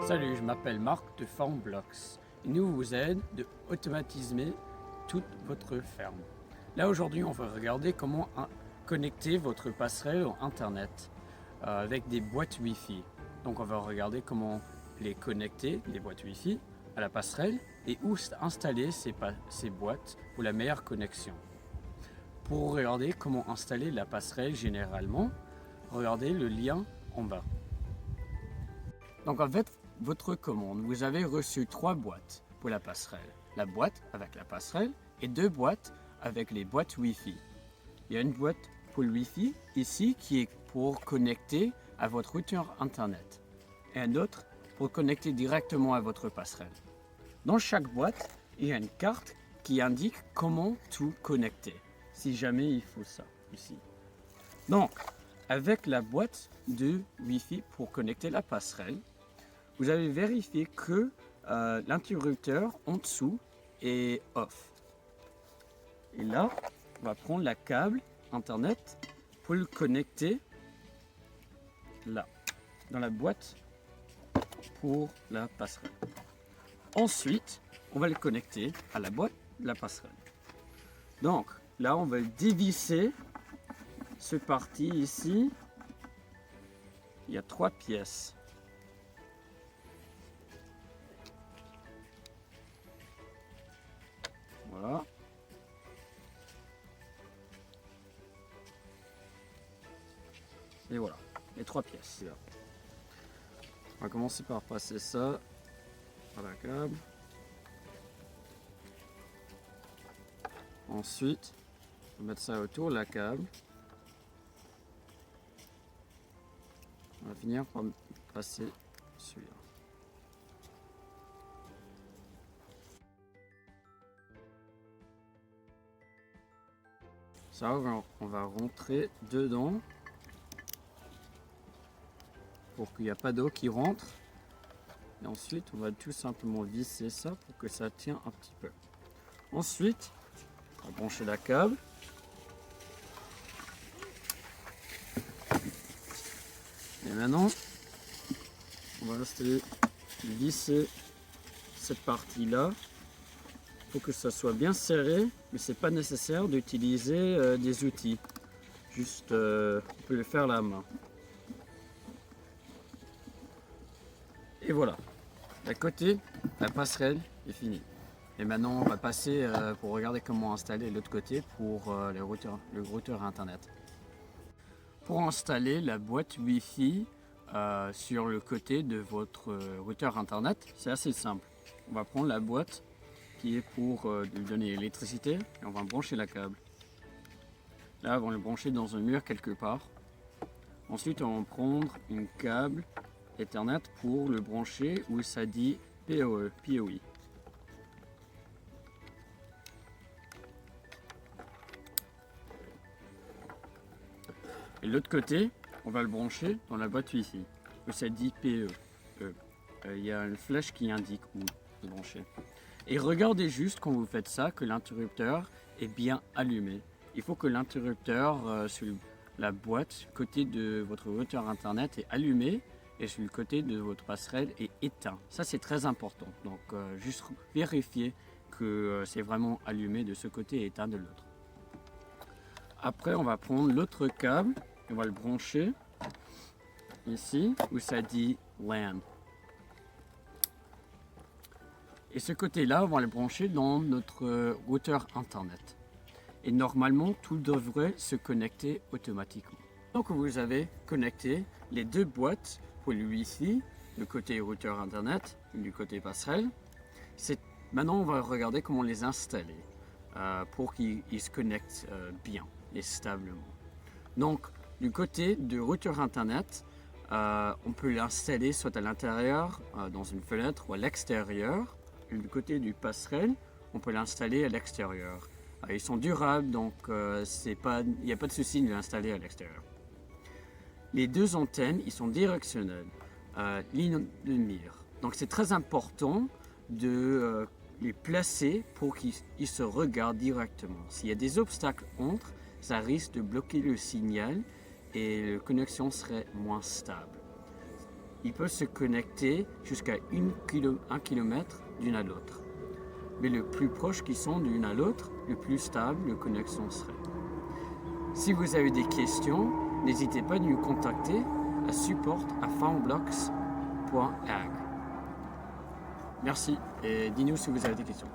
Salut, je m'appelle Marc de FarmBlocks et nous vous aidons de automatiser toute votre ferme. Là aujourd'hui on va regarder comment connecter votre passerelle au internet avec des boîtes Wi-Fi. Donc on va regarder comment les connecter, les boîtes Wi-Fi, à la passerelle et où installer ces boîtes pour la meilleure connexion. Pour regarder comment installer la passerelle généralement, regardez le lien en bas. Donc en fait, votre commande, vous avez reçu 3 boîtes pour la passerelle. La boîte avec la passerelle et 2 boîtes avec les boîtes Wi-Fi. Il y a une boîte pour le Wi-Fi ici qui est pour connecter à votre routeur internet et un autre pour connecter directement à votre passerelle. Dans chaque boîte, il y a une carte qui indique comment tout connecter, si jamais il faut ça ici. Donc, avec la boîte de Wi-Fi pour connecter la passerelle, vous allez vérifier que l'interrupteur en dessous est off. Et là, on va prendre la câble internet pour le connecter là, dans la boîte pour la passerelle. Ensuite, on va le connecter à la boîte de la passerelle. Donc là, on va dévisser ce parti ici. Il y a 3 pièces. Voilà. Et voilà, les 3 pièces. On va commencer par passer ça à la câble. Ensuite, on va mettre ça autour de la câble. On va finir par passer celui-là. Ça, on va rentrer dedans pour qu'il n'y ait pas d'eau qui rentre. Et ensuite, on va tout simplement visser ça pour que ça tienne un petit peu. Ensuite, on va brancher la câble. Et maintenant, on va rester visser cette partie-là pour que ça soit bien serré, mais c'est pas nécessaire d'utiliser des outils. Juste, on peut le faire à la main. Et voilà, à côté, la passerelle est finie. Et maintenant, on va passer pour regarder comment installer l'autre côté pour le routeur internet. Pour installer la boîte Wi-Fi sur le côté de votre routeur internet, c'est assez simple. On va prendre la boîte qui est pour lui donner l'électricité et on va brancher la câble. Là, on va le brancher dans un mur quelque part. Ensuite, on va prendre une câble Ethernet pour le brancher où ça dit PoE. Et l'autre côté, on va le brancher dans la boîte Wi-Fi où ça dit PE. Il y a une flèche qui indique où le brancher. Et regardez juste quand vous faites ça que l'interrupteur est bien allumé. Il faut que l'interrupteur sur la boîte côté de votre routeur internet est allumé et sur le côté de votre passerelle est éteint. Ça c'est très important. Donc juste vérifier que c'est vraiment allumé de ce côté et éteint de l'autre. Après on va prendre l'autre câble et on va le brancher ici où ça dit LAN. Et ce côté-là, on va le brancher dans notre routeur internet. Et normalement, tout devrait se connecter automatiquement. Donc vous avez connecté les 2 boîtes pour le Wi-Fi, du côté routeur internet et du côté passerelle. Maintenant, on va regarder comment les installer pour qu'ils se connectent bien et stablement. Donc, du côté du routeur internet, on peut l'installer soit à l'intérieur, dans une fenêtre, ou à l'extérieur. Du côté du passerelle, on peut l'installer à l'extérieur. Ils sont durables, donc il n'y a pas de souci de l'installer à l'extérieur. Les 2 antennes, ils sont directionnelles, ligne de mire. Donc c'est très important de les placer pour qu'ils se regardent directement. S'il y a des obstacles entre, ça risque de bloquer le signal et la connexion serait moins stable. il peut se connecter jusqu'à 1 km d'une à l'autre. Mais le plus proche qu'ils sont d'une à l'autre, le plus stable la connexion serait. Si vous avez des questions, n'hésitez pas à nous contacter à support@foundblocks.ag. Merci et dis-nous si vous avez des questions.